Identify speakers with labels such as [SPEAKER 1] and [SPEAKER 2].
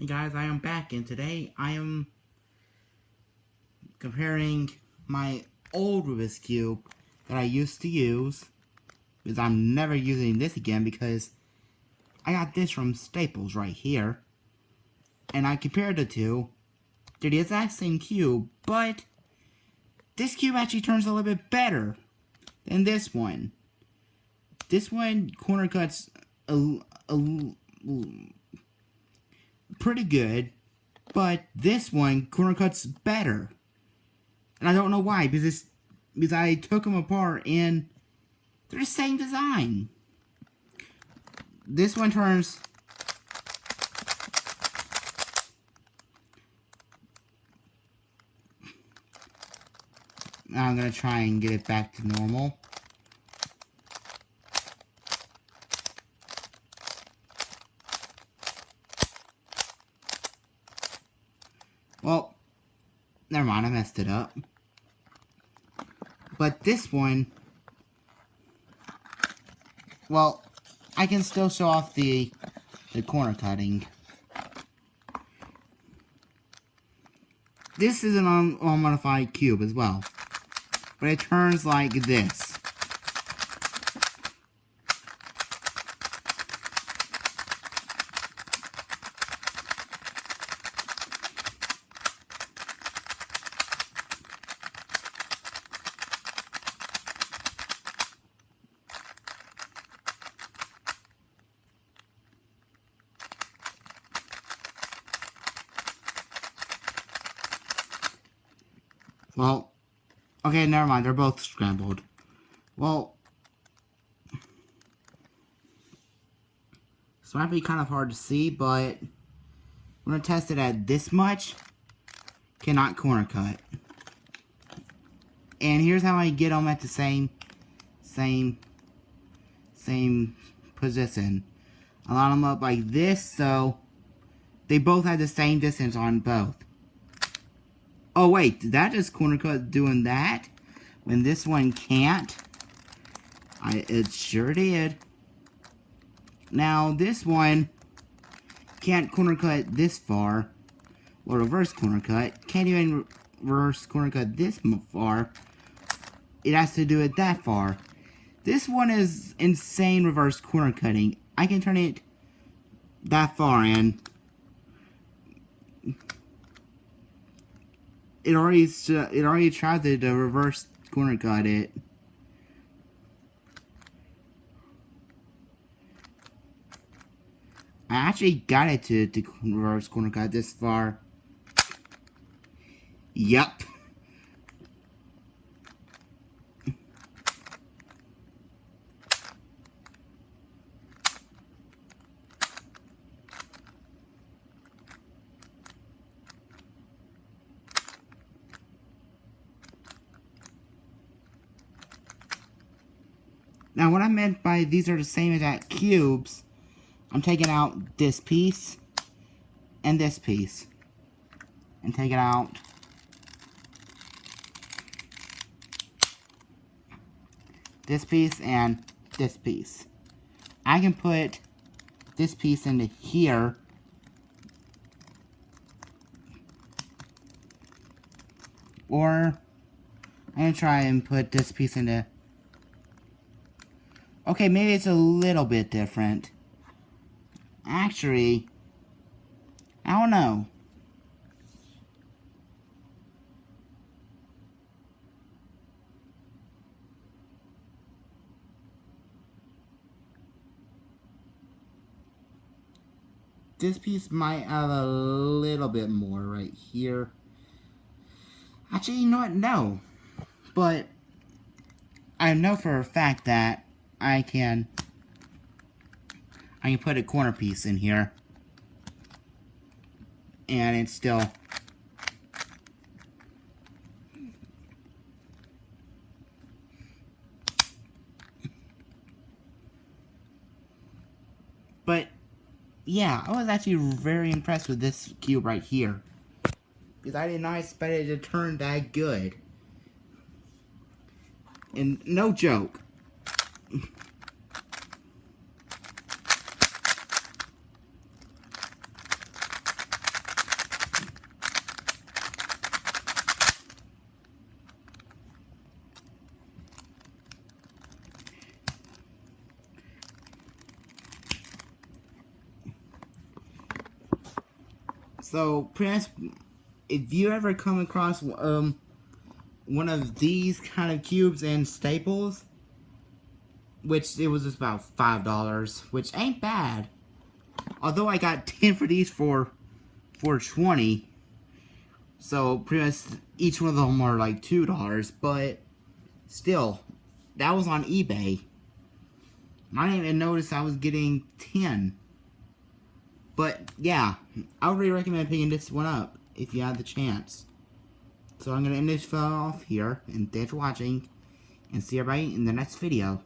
[SPEAKER 1] Hey guys, I am back, and today I am comparing my old Rubik's Cube that I used to use, because I'm never using this again because I got this from Staples right here, and I compared the two. They're the exact same cube, but this cube actually turns a little bit better than this one. This one corner cuts pretty good, but this one corner cuts better. And I don't know why, because I took them apart and they're the same design. This one turns now I'm gonna try and get it back to normal. Well, never mind, I messed it up. But this one, well, I can still show off the corner cutting. This is an unmodified cube as well, but it turns like this. Well, okay, never mind. They're both scrambled. Well, this might be kind of hard to see, but I'm going to test it at this much. Cannot corner cut. And here's how I get them at the same position. I line them up like this, so they both have the same distance on both. Oh wait, did that just corner cut doing that? When this one can't? It sure did. Now this one can't corner cut this far. Or reverse corner cut. Can't even reverse corner cut this far. It has to do it that far. This one is insane reverse corner cutting. I can turn it that far and it already tried to reverse corner cut it. I actually got it to reverse corner cut this far. Yup. Now, what I meant by these are the same exact cubes, I'm taking out this piece and this piece. And taking out this piece and this piece. I can put this piece into here. Or I'm going to try and put this piece into... Okay, maybe it's a little bit different. Actually, I don't know. This piece might have a little bit more right here. Actually, you know what? No. But I know for a fact that I can put a corner piece in here. And it's still... But, yeah, I was actually very impressed with this cube right here. Because I did not expect it to turn that good. And no joke. So, Prince, if you ever come across one of these kind of cubes in Staples, which it was just about $5, which ain't bad. Although I got 10 for these for 20. So pretty much each one of them are like $2, but still, that was on eBay. I didn't even notice I was getting 10. But yeah, I would really recommend picking this one up if you have the chance. So I'm going to end this video off here, and thanks for watching, and see everybody in the next video.